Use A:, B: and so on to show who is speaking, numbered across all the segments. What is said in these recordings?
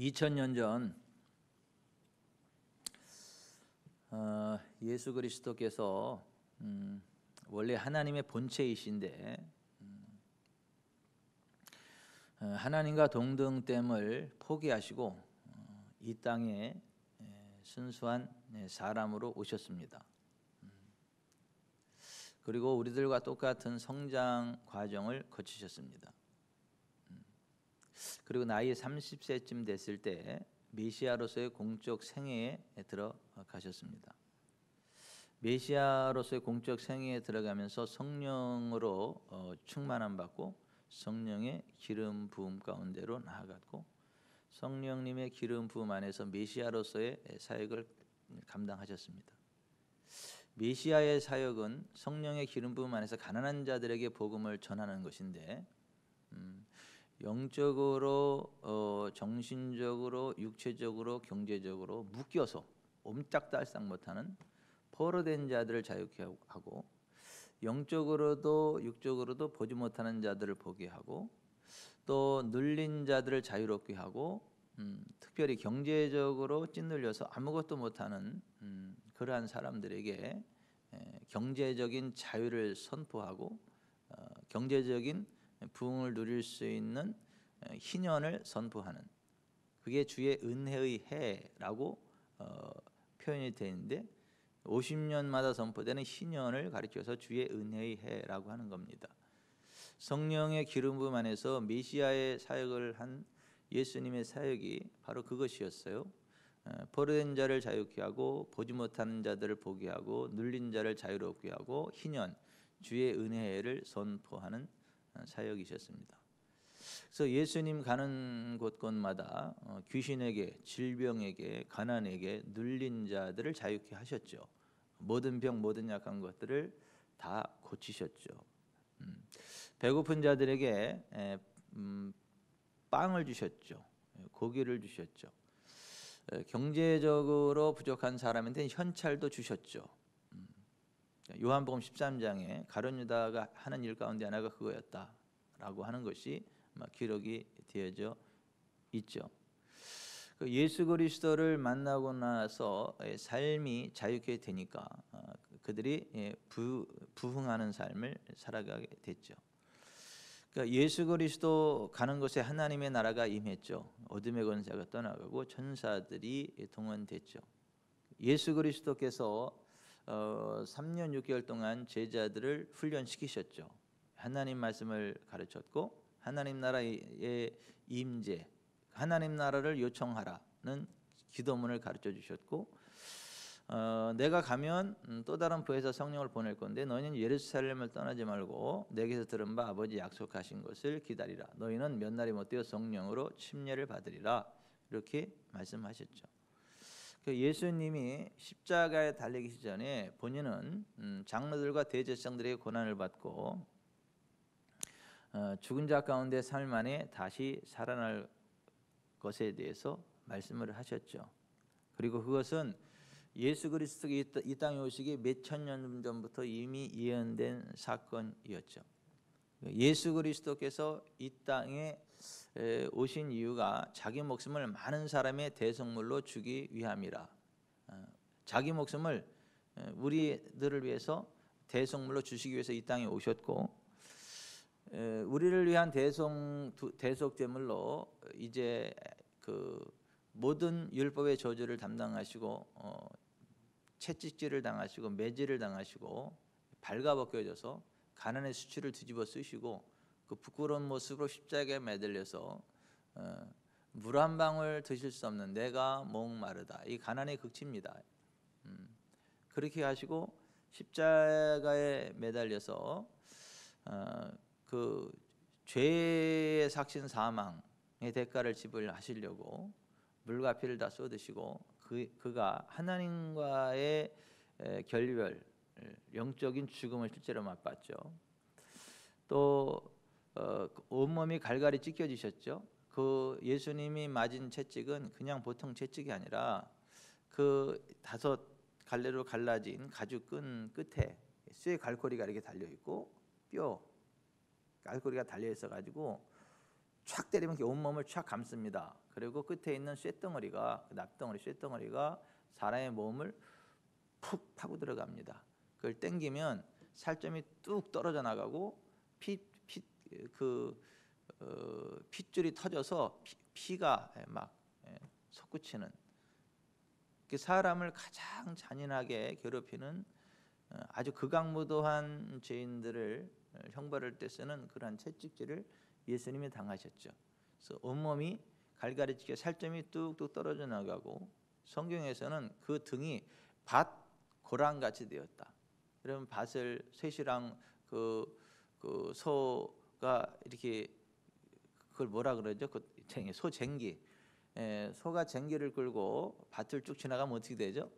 A: 2000년 전 예수 그리스도께서 원래 하나님의 본체이신데 하나님과 동등됨을 포기하시고 이 땅에 순수한 사람으로 오셨습니다. 그리고 우리들과 똑같은 성장 과정을 거치셨습니다. 그리고 나이 30세쯤 됐을 때 메시아로서의 공적 생애에 들어가셨습니다. 메시아로서의 공적 생애에 들어가면서 성령으로 충만함 받고 성령의 기름 부음 가운데로 나아갔고 성령님의 기름 부음 안에서 메시아로서의 사역을 감당하셨습니다. 메시아의 사역은 성령의 기름 부음 안에서 가난한 자들에게 복음을 전하는 것인데 영적으로, 정신적으로, 육체적으로, 경제적으로 묶여서 옴짝달싹 못하는 포로된 자들을 자유케 하고 영적으로도 육적으로도 보지 못하는 자들을 보게 하고 또 눌린 자들을 자유롭게 하고 특별히 경제적으로 찌눌려서 아무것도 못하는 그러한 사람들에게 경제적인 자유를 선포하고 경제적인 부흥을 누릴 수 있는 희년을 선포하는 그게 주의 은혜의 해라고 표현이 되어 있는데 50년마다 선포되는 희년을 가리켜서 주의 은혜의 해라고 하는 겁니다. 성령의 기름 부음 안에서 메시아의 사역을 한 예수님의 사역이 바로 그것이었어요. 포로된 자를 자유케 하고 보지 못하는 자들을 보게 하고 눌린 자를 자유롭게 하고 희년 주의 은혜를 선포하는 사역이셨습니다. 그래서 예수님 가는 곳곳마다 귀신에게, 질병에게, 가난에게 눌린 자들을 자유케 하셨죠. 모든 병, 모든 약한 것들을 다 고치셨죠. 배고픈 자들에게 빵을 주셨죠. 고기를 주셨죠. 경제적으로 부족한 사람한테 현찰도 주셨죠. 요한복음 13장에 가룟 유다가 하는 일 가운데 하나가 그거였다라고 하는 것이 기록이 되어져 있죠. 예수 그리스도를 만나고 나서 삶이 자유케 되니까 그들이 부흥하는 삶을 살아가게 됐죠. 그러니까 예수 그리스도 가는 곳에 하나님의 나라가 임했죠. 어둠의 권세가 떠나가고 천사들이 동원됐죠. 예수 그리스도께서 3년 6개월 동안 제자들을 훈련시키셨죠. 하나님 말씀을 가르쳤고 하나님 나라의 임재, 하나님 나라를 요청하라는 기도문을 가르쳐 주셨고 내가 가면 또 다른 부에서 성령을 보낼 건데 너희는 예루살렘을 떠나지 말고 내게서 들은 바 아버지 약속하신 것을 기다리라. 너희는 몇 날이 못되어 성령으로 침례를 받으리라. 이렇게 말씀하셨죠. 예수님이 십자가에 달리기 전에 본인은 장로들과 대제사장들의 고난을 받고 죽은 자 가운데 3일 만에 다시 살아날 것에 대해서 말씀을 하셨죠. 그리고 그것은 예수 그리스도가 이 땅에 오시기 몇천 년 전부터 이미 예언된 사건이었죠. 예수 그리스도께서 이 땅에 오신 이유가 자기 목숨을 많은 사람의 대성물로 주기 위함이라. 자기 목숨을 우리들을 위해서 대성물로 주시기 위해서 이 땅에 오셨고 우리를 위한 대속 제물로 이제 그 모든 율법의 저주를 담당하시고 채찍질을 당하시고 매질을 당하시고 발가벗겨져서 가난의 수치를 뒤집어 쓰시고 그 부끄러운 모습으로 십자가에 매달려서 물 한 방울 드실 수 없는 내가 목마르다. 이 가난의 극치입니다. 그렇게 하시고 십자가에 매달려서 그 죄의 삭신 사망의 대가를 지불하시려고 물과 피를 다 쏟으시고 그가 하나님과의 결별, 영적인 죽음을 실제로 맛봤죠. 또 온몸이 갈갈이 찢겨지셨죠. 그 예수님이 맞은 채찍은 그냥 보통 채찍이 아니라 그 5갈래로 갈라진 가죽 끈 끝에 쇠 갈고리가 이렇게 달려 있고 뼈 갈고리가 달려 있어 가지고 촥 때리면 온몸을 촥 감습니다. 그리고 끝에 있는 쇳덩어리가 쇳덩어리가 사람의 몸을 푹 파고 들어갑니다. 그걸 당기면 살점이 뚝 떨어져 나가고 핏줄이 터져서 피가 막 솟구치는, 사람을 가장 잔인하게 괴롭히는 아주 극악무도한 죄인들을 형벌할 때 쓰는 그러한 채찍질을 예수님이 당하셨죠. 그래서 온몸이 갈갈이 살점이 뚝뚝 떨어져 나가고, 성경에서는 그 등이 밭 고랑같이 되었다. 그러면 밭을 쇠시랑 그 소가 이렇게, 그걸 뭐라 그러죠? 소 쟁기, 소가 쟁기를 끌고 밭을 쭉 지나가면 어떻게 되죠?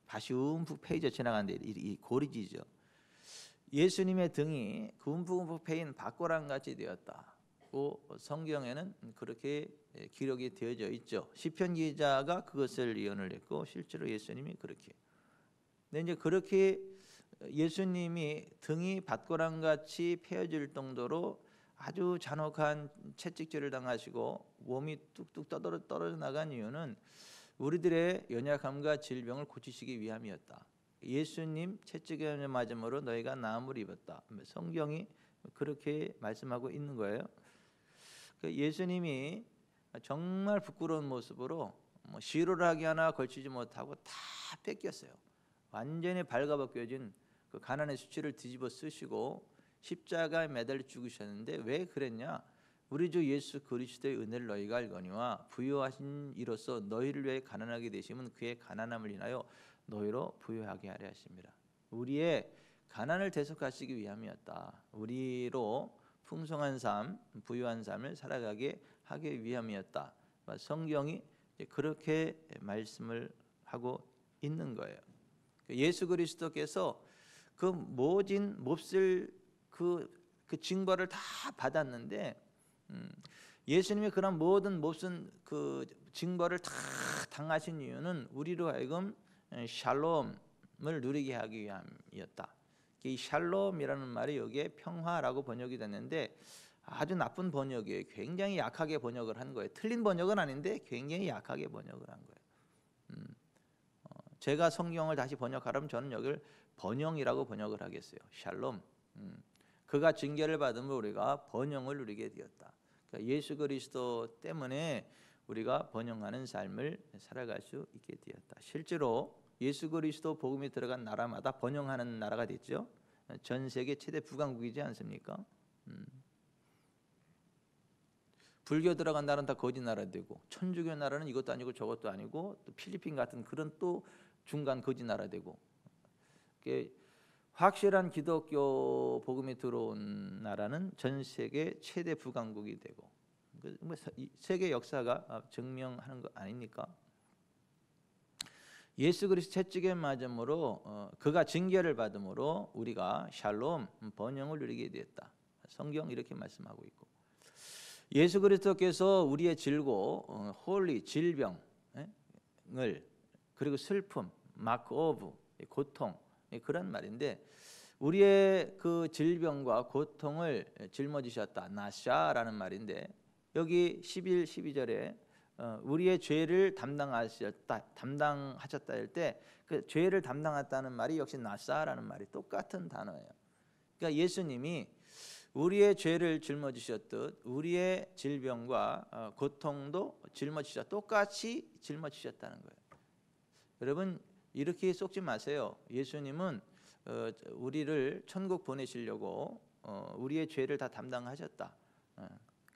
A: 밭이 움푹 패이져 지나가는데 이 고리지죠. 예수님의 등이 그 움푹 패인 밭고랑같이 되었다고 성경에는 그렇게 기록이 되어져 있죠. 시편 기자가 그것을 예언을 했고 실제로 예수님이 그렇게. 근데 이제 그렇게 예수님이 등이 밭고랑같이 패여질 정도로 아주 잔혹한 채찍질을 당하시고 몸이 뚝뚝 떨어져 나간 이유는 우리들의 연약함과 질병을 고치시기 위함이었다. 예수님 채찍에 맞음으로 너희가 나음을 입었다. 성경이 그렇게 말씀하고 있는 거예요. 예수님이 정말 부끄러운 모습으로 시로라기 하나 걸치지 못하고 다 뺏겼어요. 완전히 발가벗겨진 그 가난의 수치를 뒤집어 쓰시고 십자가에 매달려 죽으셨는데 왜 그랬냐? 우리 주 예수 그리스도의 은혜를 너희가 알거니와 부유하신 이로써 너희를 위해 가난하게 되심은 그의 가난함을 인하여 너희로 부유하게 하려 하심이라. 우리의 가난을 대속하시기 위함이었다. 우리로 풍성한 삶, 부유한 삶을 살아가게 하기 위함이었다. 성경이 그렇게 말씀을 하고 있는 거예요. 예수 그리스도께서 그 모진 몹쓸 그 징벌을 다 받았는데, 예수님이 그런 모든 몹쓸 그 징벌을 다 당하신 이유는 우리로 하여금 샬롬을 누리게 하기 위함이었다. 이 샬롬이라는 말이 여기에 평화라고 번역이 됐는데 아주 나쁜 번역이에요. 굉장히 약하게 번역을 한 거예요. 틀린 번역은 아닌데 굉장히 약하게 번역을 한 거예요. 제가 성경을 다시 번역하려면 저는 여기를 번영이라고 번역을 하겠어요. 샬롬. 그가 징계를 받으면 우리가 번영을 누리게 되었다. 그러니까 예수 그리스도 때문에 우리가 번영하는 삶을 살아갈 수 있게 되었다. 실제로 예수 그리스도 복음이 들어간 나라마다 번영하는 나라가 됐죠. 전 세계 최대 부강국이지 않습니까? 불교 들어간 나라는 다 거짓 나라 되고, 천주교 나라는 이것도 아니고 저것도 아니고, 또 필리핀 같은 그런 또 중간 거짓 나라 되고, 확실한 기독교 복음이 들어온 나라는 전 세계 최대 부강국이 되고, 세계 역사가 증명하는 거 아닙니까? 예수 그리스도 채찍에 맞음으로 그가 징계를 받음으로 우리가 샬롬 번영을 누리게 되었다. 성경 이렇게 말씀하고 있고, 예수 그리스도께서 우리의 질고 홀리 질병을, 그리고 슬픔, 마크 오브 고통, 그런 말인데 우리의 그 질병과 고통을 짊어지셨다. 나샤라는 말인데 여기 11, 12절에 우리의 죄를 담당하셨다 할 때 그 죄를 담당했다는 말이 역시 나사라는 말이 똑같은 단어예요. 그러니까 예수님이 우리의 죄를 짊어지셨듯 우리의 질병과 고통도 똑같이 짊어지셨다는 거예요. 여러분 이렇게 속지 마세요. 예수님은 우리를 천국 보내시려고 우리의 죄를 다 담당하셨다.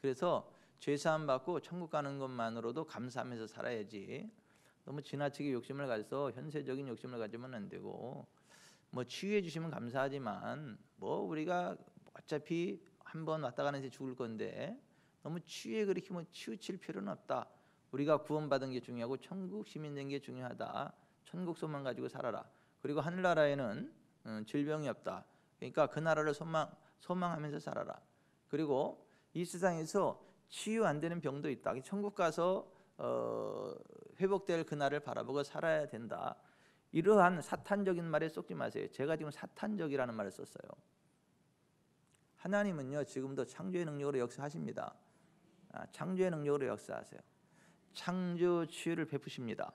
A: 그래서 죄사함 받고 천국 가는 것만으로도 감사하면서 살아야지, 너무 지나치게 욕심을 가져서 현세적인 욕심을 가지면 안 되고, 뭐 치유해 주시면 감사하지만 뭐 우리가 어차피 한번 왔다 가는 데 죽을 건데 너무 치유에 그렇게 뭐 치우칠 필요는 없다. 우리가 구원받은 게 중요하고 천국 시민 된 게 중요하다. 천국 소망 가지고 살아라. 그리고 하늘나라에는 질병이 없다. 그러니까 그 나라를 소망하면서 살아라. 그리고 이 세상에서 치유 안 되는 병도 있다. 천국 가서 회복될 그날을 바라보고 살아야 된다. 이러한 사탄적인 말에 쏙지 마세요. 제가 지금 사탄적이라는 말을 썼어요. 하나님은요 지금도 창조의 능력으로 역사하십니다. 창조의 능력으로 역사하세요. 창조 치유를 베푸십니다.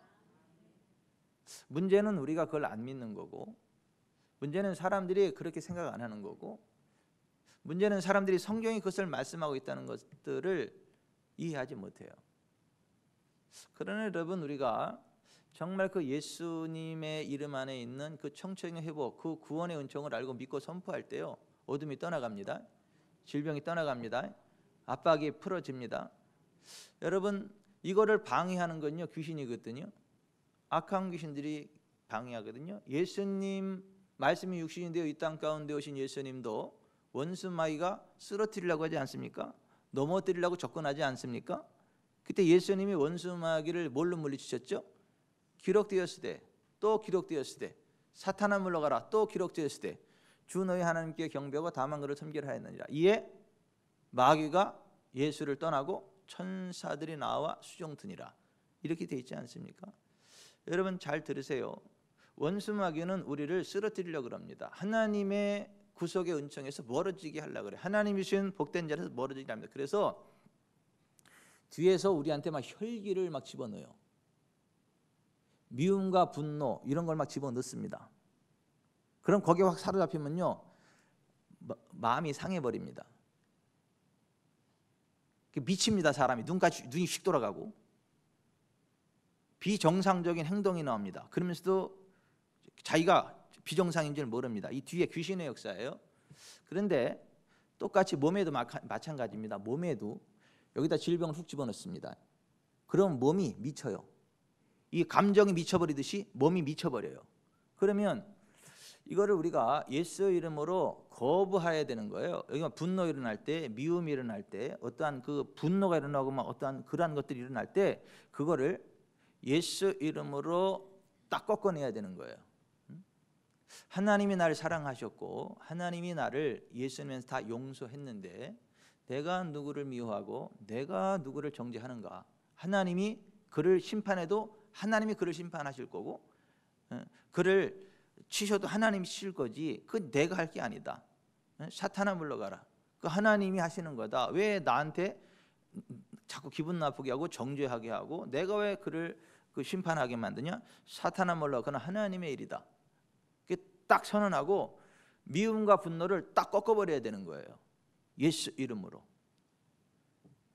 A: 문제는 우리가 그걸 안 믿는 거고, 문제는 사람들이 그렇게 생각 안 하는 거고, 문제는 사람들이 성경이 그것을 말씀하고 있다는 것들을 이해하지 못해요. 그러나 여러분, 우리가 정말 그 예수님의 이름 안에 있는 그 청천의 회복, 그 구원의 은총을 알고 믿고 선포할 때요, 어둠이 떠나갑니다. 질병이 떠나갑니다. 압박이 풀어집니다. 여러분, 이거를 방해하는 건요, 귀신이거든요. 악한 귀신들이 방해하거든요. 예수님 말씀이 육신이 되어 이 땅 가운데 오신 예수님도 원수 마귀가 쓰러뜨리려고 하지 않습니까? 넘어뜨리려고 접근하지 않습니까? 그때 예수님이 원수 마귀를 뭘로 물리치셨죠? 기록되었으되, 또 기록되었으되, 사탄아 물러가라, 또 기록되었으되, 주 너희 하나님께 경배하고 다만 그를 섬기라 하였느니라. 이에 마귀가 예수를 떠나고 천사들이 나와 수종드니라. 이렇게 돼 있지 않습니까? 여러분 잘 들으세요. 원수 마귀는 우리를 쓰러뜨리려고 합니다. 하나님의 구속의 은총에서 멀어지게 하려고 그래요. 하나님이 주신 복된 자리에서 멀어지게 합니다. 그래서 뒤에서 우리한테 막 혈기를 막 집어넣어요. 미움과 분노 이런 걸 막 집어넣습니다. 그럼 거기에 확 사로잡히면요, 마음이 상해버립니다. 미칩니다. 사람이 눈이 휙 돌아가고 비정상적인 행동이 나옵니다. 그러면서도 자기가 비정상인 줄 모릅니다. 이 뒤에 귀신의 역사예요. 그런데 똑같이 몸에도 마찬가지입니다. 몸에도 여기다 질병을 훅 집어넣습니다. 그럼 몸이 미쳐요. 이 감정이 미쳐버리듯이 몸이 미쳐버려요. 그러면 이거를 우리가 예수의 이름으로 거부해야 되는 거예요. 여기 분노 일어날 때, 미움이 일어날 때, 어떠한 그 분노가 일어나고 막 어떠한 그러한 것들이 일어날 때 그거를 예수 이름으로 딱 꺾어내야 되는 거예요. 하나님이 나를 사랑하셨고 하나님이 나를 예수님에서 다 용서했는데 내가 누구를 미워하고 내가 누구를 정죄하는가? 하나님이 그를 심판해도 하나님이 그를 심판하실 거고, 그를 치셔도 하나님이 치실 거지, 그 내가 할 게 아니다. 사탄아 물러가라. 그 하나님이 하시는 거다. 왜 나한테 자꾸 기분 나쁘게 하고 정죄하게 하고 내가 왜 그를 그 심판하게 만드냐? 사탄아 물러가. 그건 하나님의 일이다. 딱 선언하고 미움과 분노를 딱 꺾어버려야 되는 거예요. 예수 이름으로.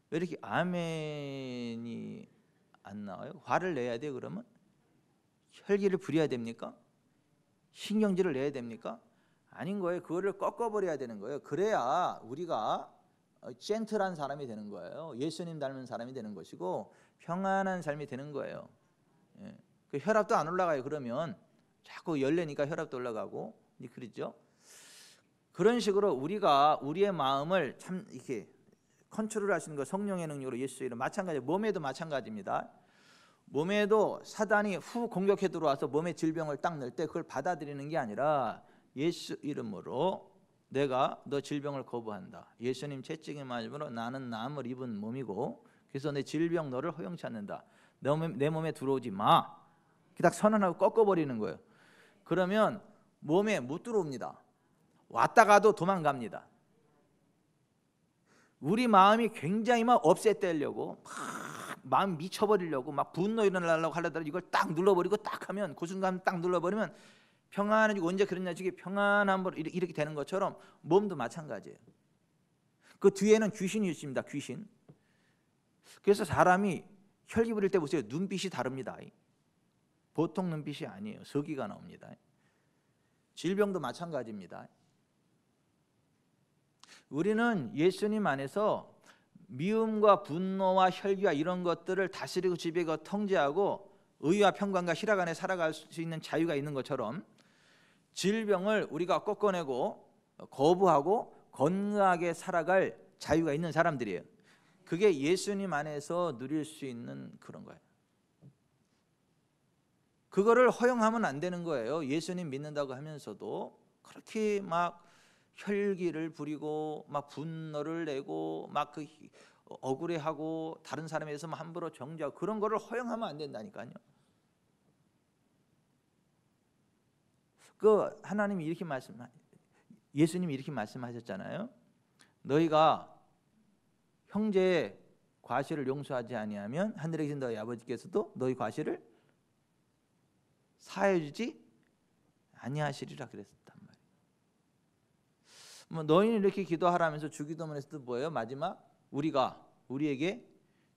A: 왜 이렇게 아멘이 안 나와요? 화를 내야 돼요? 그러면 혈기를 부려야 됩니까? 신경질을 내야 됩니까? 아닌 거예요. 그거를 꺾어버려야 되는 거예요. 그래야 우리가 젠틀한 사람이 되는 거예요. 예수님 닮은 사람이 되는 것이고 평안한 삶이 되는 거예요. 예. 그 혈압도 안 올라가요. 그러면 자꾸 열내니까 혈압도 올라가고 그러죠. 그런 식으로 우리가 우리의 마음을 참 이렇게 컨트롤 하시는 거 성령의 능력으로 예수 이름 마찬가지. 몸에도 마찬가지입니다. 몸에도 사단이 후 공격해 들어와서 몸에 질병을 딱 넣을 때 그걸 받아들이는 게 아니라 예수 이름으로 내가 너 질병을 거부한다. 예수님 채찍의 맞음으로 나는 나음을 입은 몸이고 그래서 내 질병 너를 허용치 않는다. 내 몸에 들어오지 마. 딱 선언하고 꺾어버리는 거예요. 그러면 몸에 못 들어옵니다. 왔다가도 도망갑니다. 우리 마음이 굉장히 막 없애떼려고 막 마음 미쳐버리려고 막 분노 일어나려고 하려다가 이걸 딱 눌러버리고 딱 하면 그 순간 딱 눌러버리면 평안해지고 언제 그랬냐 저게 평안한 걸 이렇게 되는 것처럼 몸도 마찬가지예요. 그 뒤에는 귀신이 있습니다. 귀신. 그래서 사람이 혈기 부릴 때 보세요. 눈빛이 다릅니다. 보통 눈빛이 아니에요. 서기가 나옵니다. 질병도 마찬가지입니다. 우리는 예수님 안에서 미움과 분노와 혈기와 이런 것들을 다스리고 지배하고 통제하고 의와 평강과 희락 안에 살아갈 수 있는 자유가 있는 것처럼 질병을 우리가 꺾어내고 거부하고 건강하게 살아갈 자유가 있는 사람들이에요. 그게 예수님 안에서 누릴 수 있는 그런 거예요. 그거를 허용하면 안 되는 거예요. 예수님 믿는다고 하면서도 그렇게 막 혈기를 부리고 막 분노를 내고 막 그 억울해하고 다른 사람에 대해서 함부로 정죄하고 그런 거를 허용하면 안 된다니까요. 그 하나님이 이렇게 예수님이 이렇게 말씀하셨잖아요. 너희가 형제 과실을 용서하지 아니하면 하늘에 계신 너희 아버지께서도 너희 과실을 사하여 주지 아니하시리라 그랬단 말이에요. 뭐 너희는 이렇게 기도하라면서 주기도문에서도 뭐예요? 마지막 우리에게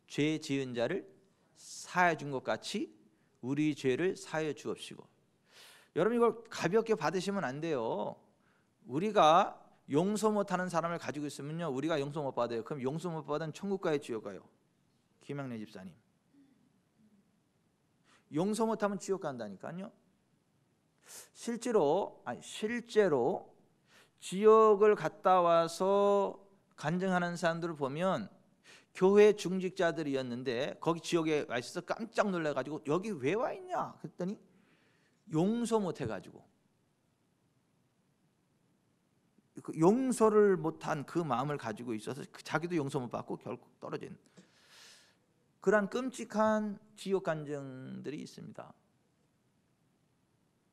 A: 죄 지은 자를 사하여 준 것 같이 우리 죄를 사하여 주옵시고. 여러분 이걸 가볍게 받으시면 안 돼요. 우리가 용서 못하는 사람을 가지고 있으면요, 우리가 용서 못 받아요. 그럼 용서 못 받은 천국 가요, 지옥 가요? 김양래 집사님, 용서 못하면 지옥 간다니까요. 실제로 지옥을 갔다 와서 간증하는 사람들을 보면 교회 중직자들이었는데 거기 지옥에 와 있어서 깜짝 놀라가지고 여기 왜 와 있냐 그랬더니 용서 못해가지고 용서를 못한 그 마음을 가지고 있어서 자기도 용서 못 받고 결국 떨어진 그러한 끔찍한 지옥 간증들이 있습니다.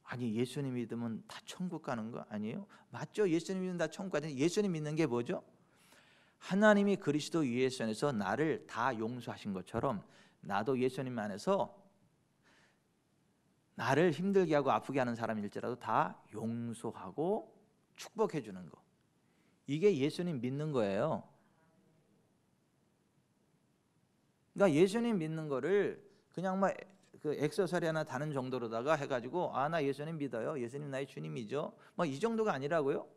A: 아니 예수님 믿으면 다 천국 가는 거 아니에요? 맞죠? 예수님 믿으면 다 천국 가는데 예수님 믿는 게 뭐죠? 하나님이 그리스도 예수 안에서 나를 다 용서하신 것처럼 나도 예수님 안에서 나를 힘들게 하고 아프게 하는 사람일지라도 다 용서하고 축복해 주는 거. 이게 예수님 믿는 거예요. 그러니까 예수님 믿는 거를 그냥 막 그 엑서서리 하나 다는 정도로다가 해가지고 아 나 예수님 믿어요. 예수님 나의 주님이죠. 뭐 이 정도가 아니라고요.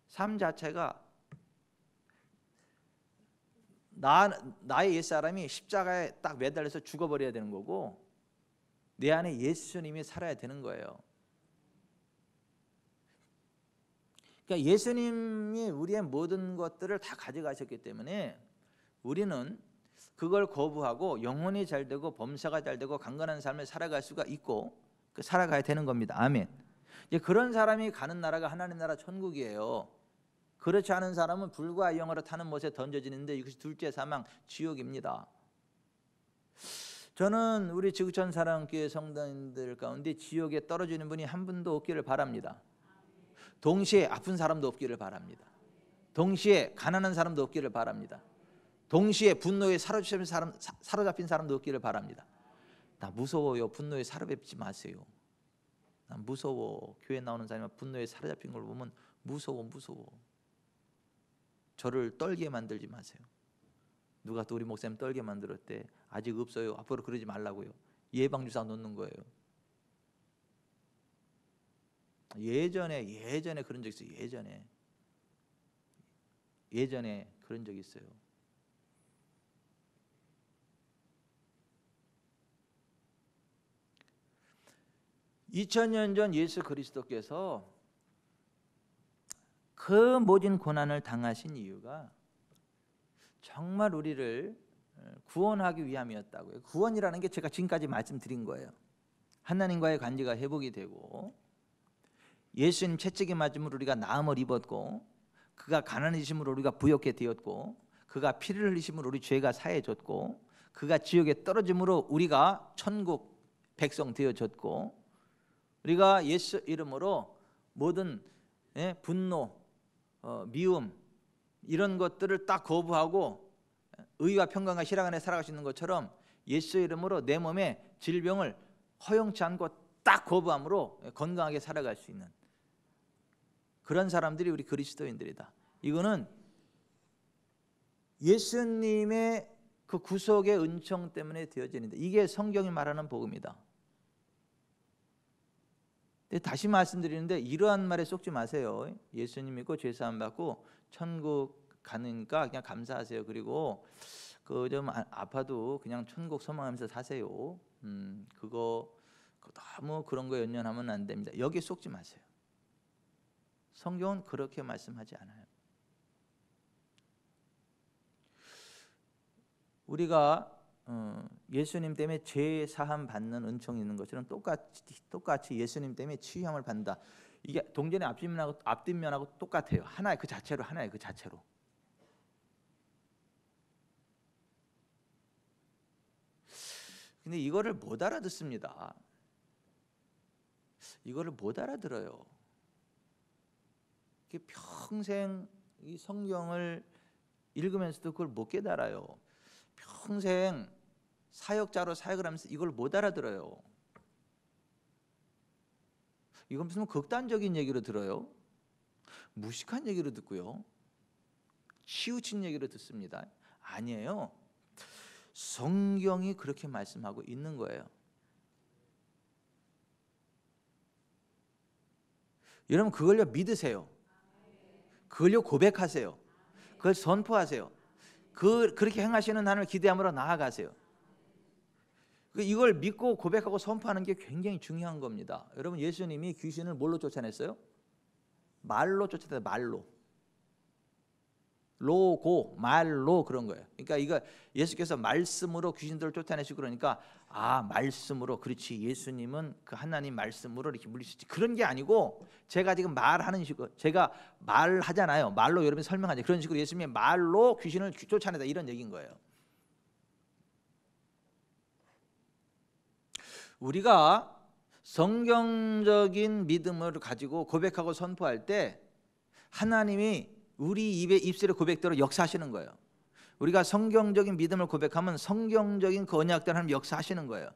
A: 삶 자체가 나의 옛사람이 십자가에 딱 매달려서 죽어버려야 되는 거고 내 안에 예수님이 살아야 되는 거예요. 그러니까 예수님이 우리의 모든 것들을 다 가져가셨기 때문에 우리는 그걸 거부하고 영혼이 잘 되고 범사가 잘 되고 강건한 삶을 살아갈 수가 있고 살아가야 되는 겁니다. 아멘. 이제 그런 사람이 가는 나라가 하나님 나라 천국이에요. 그렇지 않은 사람은 불과 영으로 타는 못에 던져지는데 이것이 둘째 사망 지옥입니다. 저는 우리 지구촌 사랑교회 성도님들 가운데 지옥에 떨어지는 분이 한 분도 없기를 바랍니다. 동시에 아픈 사람도 없기를 바랍니다. 동시에 가난한 사람도 없기를 바랍니다. 동시에 분노에 사로잡힌 사람도 없기를 바랍니다. 나 무서워요. 분노에 사로잡지 마세요. 나 무서워. 교회 나오는 사람이 분노에 사로잡힌 걸 보면 무서워. 저를 떨게 만들지 마세요. 누가 또 우리 목사님 떨게 만들었대. 아직 없어요. 앞으로 그러지 말라고요. 예방주사 놓는 거예요. 예전에 그런 적 있어요. 예전에 그런 적 있어요. (2000년) 전 예수 그리스도께서 그 모진 고난을 당하신 이유가 정말 우리를 구원하기 위함이었다고요. 구원이라는 게 제가 지금까지 말씀드린 거예요. 하나님과의 관계가 회복이 되고 예수님 채찍에 맞음으로 우리가 나음을 입었고 그가 가난해지심으로 우리가 부욕해 되었고 그가 피를 흘리심으로 우리 죄가 사해졌고 그가 지옥에 떨어짐으로 우리가 천국 백성 되어졌고 우리가 예수 이름으로 모든 분노, 미움 이런 것들을 딱 거부하고 의와 평강과 희락 안에 살아갈 수 있는 것처럼 예수 이름으로 내 몸에 질병을 허용치 않고 딱 거부함으로 건강하게 살아갈 수 있는 그런 사람들이 우리 그리스도인들이다. 이거는 예수님의 그 구속의 은총 때문에 되어지는데 이게 성경이 말하는 복음이다. 근데 다시 말씀드리는데 이러한 말에 속지 마세요. 예수님 믿고 죄 사함 받고 천국 가니까 그냥 감사하세요. 그리고 그 좀 아파도 그냥 천국 소망하면서 사세요. 그거 너무 그런 거 연연하면 안 됩니다. 여기에 속지 마세요. 성경은 그렇게 말씀하지 않아요. 우리가 예수님 때문에 죄 사함 받는 은총이 있는 것처럼 똑같이 예수님 때문에 치유함을 받는다. 이게 동전의 앞뒷면하고 똑같아요. 하나의 그 자체로 하나의 그 자체로. 근데 이거를 못 알아듣습니다. 이거를 못 알아들어요. 평생 이 성경을 읽으면서도 그걸 못 깨달아요. 평생 사역자로 사역을 하면서 이걸 못 알아들어요. 이건 무슨 극단적인 얘기로 들어요. 무식한 얘기로 듣고요. 치우친 얘기로 듣습니다. 아니에요. 성경이 그렇게 말씀하고 있는 거예요. 여러분 그걸요 믿으세요. 그걸요 고백하세요. 그걸 선포하세요. 그렇게 행하시는 하나님을 기대함으로 나아가세요. 이걸 믿고 고백하고 선포하는 게 굉장히 중요한 겁니다. 여러분 예수님이 귀신을 뭘로 쫓아냈어요? 말로 쫓아냈어요. 말로. 로고 말로 그런 거예요. 그러니까 이거 예수께서 말씀으로 귀신들을 쫓아내시고 그러니까 말씀으로 그렇지 예수님은 그 하나님 말씀으로 이렇게 물리시지 그런 게 아니고 제가 지금 말하는 식으로 제가 말하잖아요. 말로 여러분이 설명하죠. 그런 식으로 예수님의 말로 귀신을 쫓아내다 이런 얘기인 거예요. 우리가 성경적인 믿음을 가지고 고백하고 선포할 때 하나님이 우리 입술의 고백대로 역사하시는 거예요. 우리가 성경적인 믿음을 고백하면 성경적인 그 언약대로 하나님 역사하시는 거예요.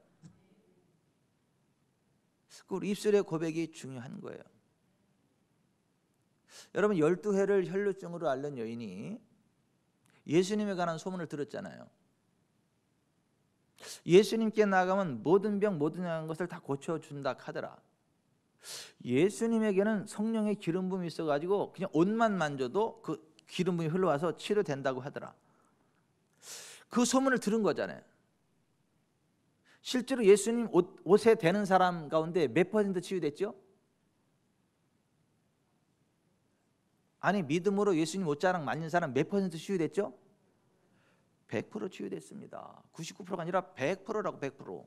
A: 우리 입술의 고백이 중요한 거예요. 여러분 12해를 혈루증으로 앓는 여인이 예수님에 관한 소문을 들었잖아요. 예수님께 나가면 모든 병 모든 것을 다 고쳐준다 하더라. 예수님에게는 성령의 기름 부음이 있어가지고 그냥 옷만 만져도 그 기름 부음이 흘러와서 치료된다고 하더라. 그 소문을 들은 거잖아요. 실제로 예수님 옷에 대는 사람 가운데 몇 퍼센트 치유됐죠? 아니 믿음으로 예수님 옷자락 만진 사람 몇 퍼센트 치유됐죠? 100% 치유됐습니다. 99%가 아니라 100%라고 100%.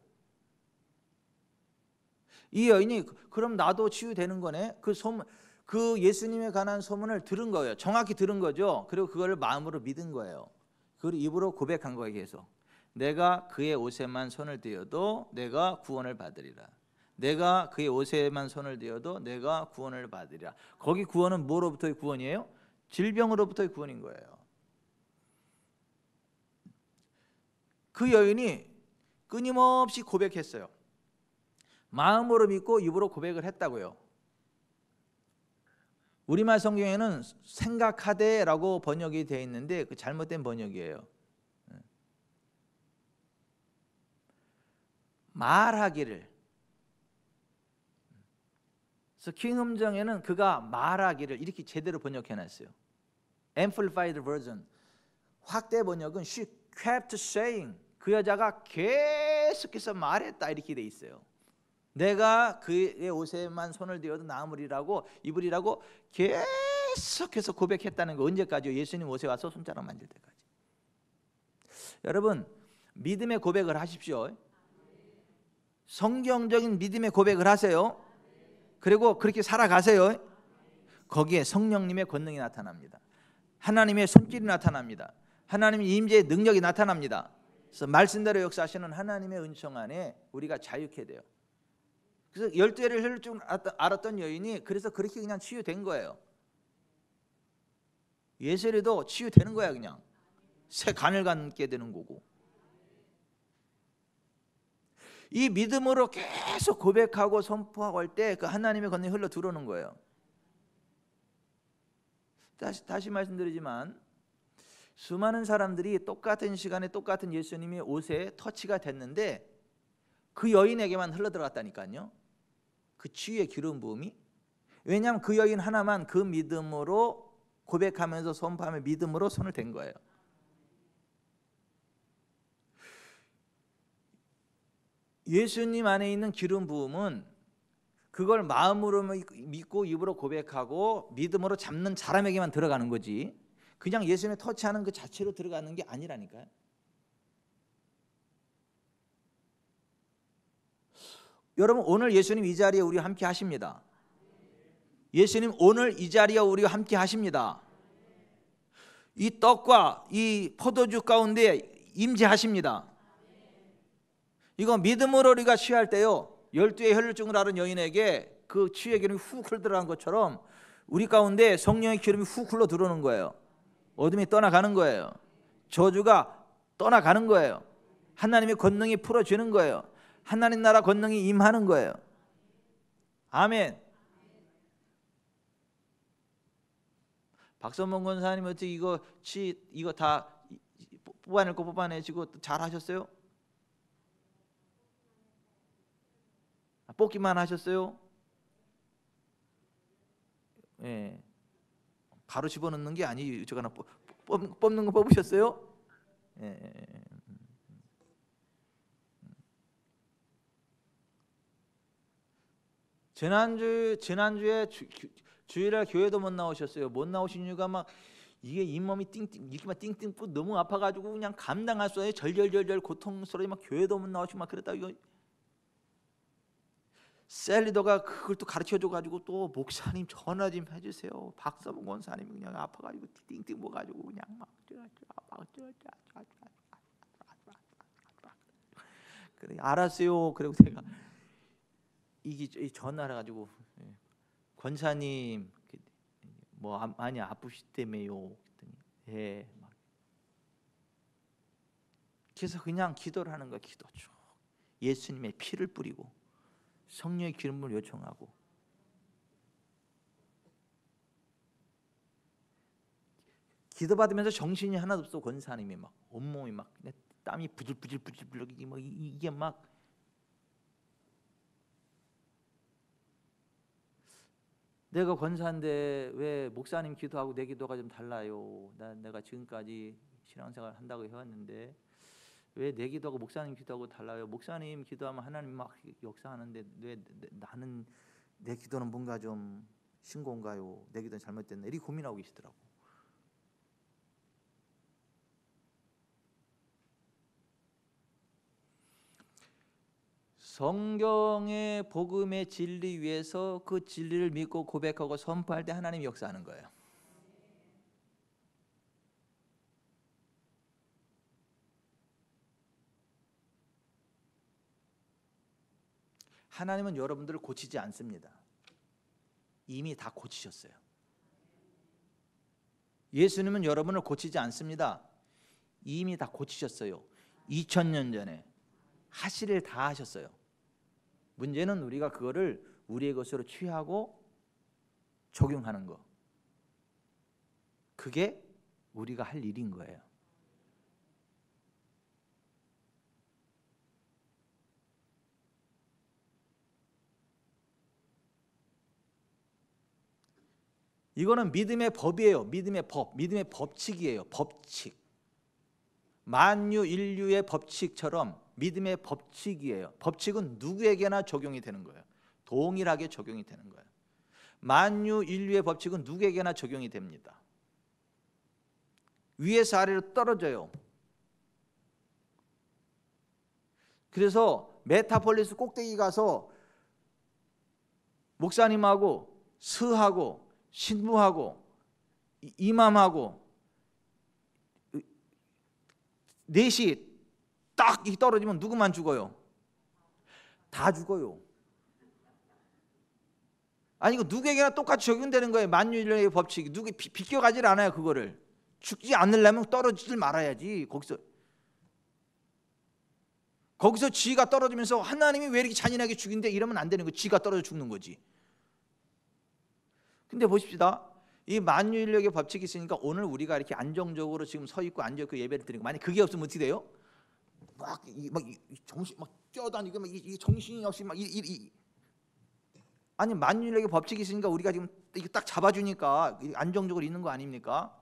A: 이 여인이 그럼 나도 치유되는 거네. 그 예수님에 관한 소문을 들은 거예요. 정확히 들은 거죠. 그리고 그걸 마음으로 믿은 거예요. 그걸 입으로 고백한 거예요. 계속 내가 그의 옷에만 손을 대어도 내가 구원을 받으리라. 내가 그의 옷에만 손을 대어도 내가 구원을 받으리라. 거기 구원은 뭐로부터의 구원이에요? 질병으로부터의 구원인 거예요. 그 여인이 끊임없이 고백했어요. 마음으로 믿고 입으로 고백을 했다고요. 우리말 성경에는 생각하되라고 번역이 되어 있는데 그 잘못된 번역이에요. 말하기를. 그래서 킹음정에는 그가 말하기를 이렇게 제대로 번역해놨어요. Amplified version. 확대 번역은 she kept saying. 그 여자가 계속해서 말했다 이렇게 돼 있어요. 내가 그의 옷에만 손을 대어도 나으리라고 입으리라고 계속해서 고백했다는 거. 언제까지요? 예수님 옷에 와서 손자락 만질 때까지. 여러분 믿음의 고백을 하십시오. 성경적인 믿음의 고백을 하세요. 그리고 그렇게 살아가세요. 거기에 성령님의 권능이 나타납니다. 하나님의 손길이 나타납니다. 하나님의 임재의 능력이 나타납니다. 그래서 말씀대로 역사하시는 하나님의 은총 안에 우리가 자유케 돼요. 그래서 12해를 혈루증을 앓았던 여인이 그래서 그렇게 그냥 치유된 거예요. 예슬이도 치유되는 거야. 그냥 새 간을 갖게 되는 거고. 이 믿음으로 계속 고백하고 선포하고 할 때 그 하나님의 권능이 흘러 들어오는 거예요. 다시 말씀드리지만 수많은 사람들이 똑같은 시간에 똑같은 예수님의 옷에 터치가 됐는데 그 여인에게만 흘러 들어갔다니까요. 그 치유의 기름 부음이. 왜냐하면 그 여인 하나만 그 믿음으로 고백하면서 선포하며 믿음으로 손을 댄 거예요. 예수님 안에 있는 기름 부음은 그걸 마음으로 믿고 입으로 고백하고 믿음으로 잡는 사람에게만 들어가는 거지 그냥 예수님의 터치하는 그 자체로 들어가는 게 아니라니까요. 여러분 오늘 예수님 이 자리에 우리와 함께 하십니다. 예수님 오늘 이 자리에 우리와 함께 하십니다. 이 떡과 이 포도주 가운데 임재하십니다. 이거 믿음으로 우리가 취할 때요 12의 혈루증을 앓은 여인에게 그 치유의 기름이 훅 흘러들어간 것처럼 우리 가운데 성령의 기름이 훅 흘러 들어오는 거예요. 어둠이 떠나가는 거예요. 저주가 떠나가는 거예요. 하나님의 권능이 풀어지는 거예요. 하나님 나라 권능이 임하는 거예요. 아멘. 박선봉 권사님 어떻게 이거 다 뽑아낼 거 뽑아내시고 잘 하셨어요? 뽑기만 하셨어요? 예. 바로 집어넣는 게 아니에요. 저거나 뽑는 거 뽑으셨어요? 예. 지난주에 주일날 교회도 못 나오셨어요. 못 나오신 이유가 막 이게 잇몸이 이렇게 막 띵띵 너무 아파가지고 그냥 감당할 수 없어요. 절절절절 고통스러워 막 교회도 못 나오시고 막 그랬다. 이거 셀리더가 그걸 또 가르쳐줘가지고 또 목사님 전화 좀 해주세요. 박서봉 원사님 그냥 아파가지고 띵띵 먹어가지고 그냥 막 그래 알았어요. 그리고 제가 이게 전화를 가지고 권사님 뭐 많이 아프시다며요. 예. 그래서 그냥 기도를 하는 거야. 기도 쭉 예수님의 피를 뿌리고 성령의 기름을 요청하고 기도받으면서 정신이 하나도 없어. 권사님이 막 온몸이 막 땀이 부들부들 이게 막 내가 권사인데 왜 목사님 기도하고 내 기도가 좀 달라요. 내가 지금까지 신앙생활 한다고 해왔는데 왜 내 기도하고 목사님 기도하고 달라요? 목사님 기도하면 하나님 막 역사하는데 왜 나는 내 기도는 뭔가 좀 신고인가요? 내 기도는 잘못됐나? 이렇게 고민하고 계시더라고. 성경의 복음의 진리 위에서 그 진리를 믿고 고백하고 선포할 때 하나님이 역사하는 거예요. 하나님은 여러분들을 고치지 않습니다. 이미 다 고치셨어요. 예수님은 여러분을 고치지 않습니다. 이미 다 고치셨어요. 2000년 전에 하실 일 다 하셨어요. 문제는 우리가 그거를 우리의 것으로 취하고 적용하는 거. 그게 우리가 할 일인 거예요. 이거는 믿음의 법이에요. 믿음의 법, 믿음의 법칙이에요. 법칙. 만유 인류의 법칙처럼 믿음의 법칙이에요. 법칙은 누구에게나 적용이 되는 거예요. 동일하게 적용이 되는 거예요. 만유 인류의 법칙은 누구에게나 적용이 됩니다. 위에서 아래로 떨어져요. 그래서 메타폴리스 꼭대기 가서 목사님하고 스하고 신부하고 이맘하고 넷이 딱 떨어지면 누구만 죽어요? 다 죽어요. 아니 이거 누구에게나 똑같이 적용되는 거예요. 만유인류의 법칙이 누구 비껴가질 않아요. 그거를 죽지 않으려면 떨어지질 말아야지. 거기서 지가 떨어지면서 하나님이 왜 이렇게 잔인하게 죽인데 이러면 안 되는 거예요. 지가 떨어져 죽는 거지. 근데 보십시다. 이 만유인력의 법칙이 있으니까 오늘 우리가 이렇게 안정적으로 지금 서 있고 앉아 있고 예배를 드리고 만약 그게 없으면 어떻게 돼요? 막 정신 막 뛰어다니고 막 이 정신이 없이 막 아니 만유인력의 법칙이 있으니까 우리가 지금 이거 딱 잡아주니까 안정적으로 있는 거 아닙니까?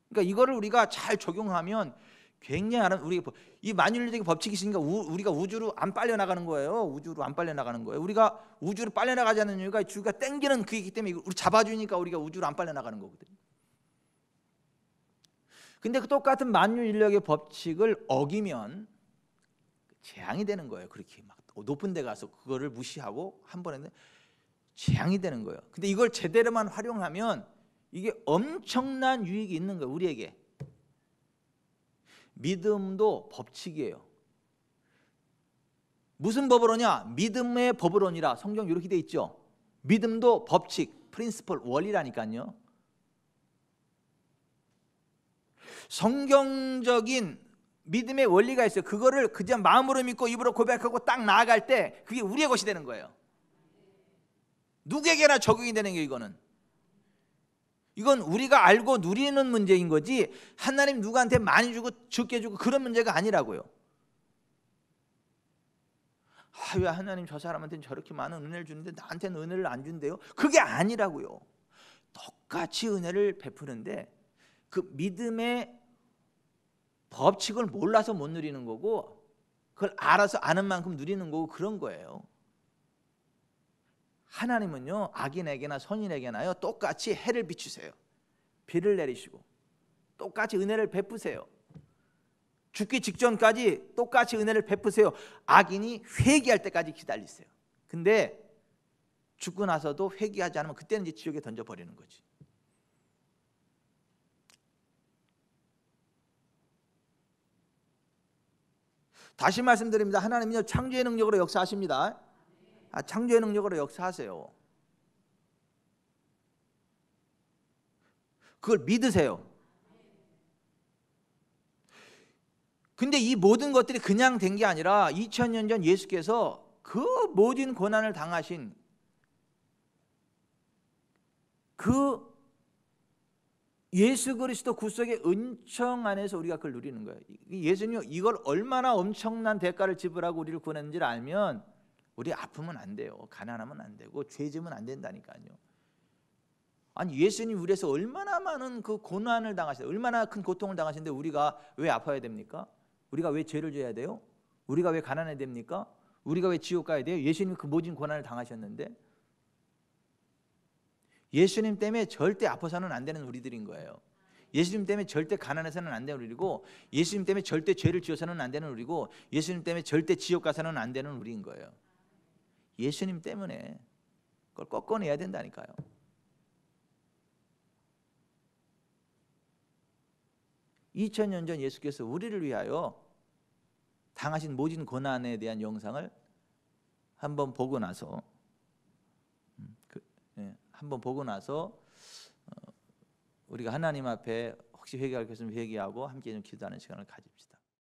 A: 그러니까 이거를 우리가 잘 적용하면 굉장히 우리 이 만유인력의 법칙이 있으니까 우리가 우주로 안 빨려 나가는 거예요. 우주로 안 빨려 나가는 거예요. 우리가 우주로 빨려 나가지 않는 이유가 주가 땡기는 그이기 때문에 우리 잡아주니까 우리가 우주로 안 빨려 나가는 거거든요. 근데 그 똑같은 만유인력의 법칙을 어기면 재앙이 되는 거예요. 그렇게 막 높은 데 가서 그거를 무시하고 한 번에 재앙이 되는 거예요. 근데 이걸 제대로만 활용하면 이게 엄청난 유익이 있는 거예요. 우리에게. 믿음도 법칙이에요. 무슨 법으로냐? 믿음의 법으로니라. 성경 이렇게 돼 있죠. 믿음도 법칙, 프린시플, 원리라니까요. 성경적인 믿음의 원리가 있어요. 그거를 그냥 마음으로 믿고 입으로 고백하고 딱 나아갈 때 그게 우리의 것이 되는 거예요. 누구에게나 적용이 되는 게 이거는. 이건 우리가 알고 누리는 문제인 거지 하나님 누구한테 많이 주고 적게 주고 그런 문제가 아니라고요. 왜 하나님 저 사람한테는 저렇게 많은 은혜를 주는데 나한테는 은혜를 안 준대요? 그게 아니라고요. 똑같이 은혜를 베푸는데 그 믿음의 법칙을 몰라서 못 누리는 거고 그걸 알아서 아는 만큼 누리는 거고 그런 거예요. 하나님은요 악인에게나 선인에게나요 똑같이 해를 비추세요. 비를 내리시고 똑같이 은혜를 베푸세요. 죽기 직전까지 똑같이 은혜를 베푸세요. 악인이 회개할 때까지 기다리세요. 근데 죽고 나서도 회개하지 않으면 그때는 이제 지옥에 던져버리는 거지. 다시 말씀드립니다. 하나님은요 창조의 능력으로 역사하십니다. 창조의 능력으로 역사하세요. 그걸 믿으세요. 근데 이 모든 것들이 그냥 된 게 아니라 2000년 전 예수께서 그 모든 고난을 당하신 그 예수 그리스도 구속의 은총 안에서 우리가 그걸 누리는 거예요. 예수님이 이걸 얼마나 엄청난 대가를 지불하고 우리를 구원했는지를 알면 우리 아프면 안 돼요. 가난하면 안 되고 죄 지으면 안 된다니까요. 아니 예수님 우리에서 얼마나 많은 그 고난을 당하셨어요. 얼마나 큰 고통을 당하셨는데 우리가 왜 아파야 됩니까? 우리가 왜 죄를 져야 돼요? 우리가 왜 가난해야 됩니까? 우리가 왜 지옥 가야 돼요? 예수님 그 모든 고난을 당하셨는데 예수님 때문에 절대 아파서는 안 되는 우리들인 거예요. 예수님 때문에 절대 가난해서는 안 되는 우리고 예수님 때문에 절대 죄를 지어서는 안 되는 우리고 예수님 때문에 절대 지옥 가서는 안 되는 우리인 거예요. 예수님 때문에 그걸 꺾어내야 된다니까요. (2000년) 전 예수께서 우리를 위하여 당하신 모진 고난에 대한 영상을 한번 보고 나서 우리가 하나님 앞에 혹시 회개할 것 있으면 회개하고 함께 좀 기도하는 시간을 가집시다.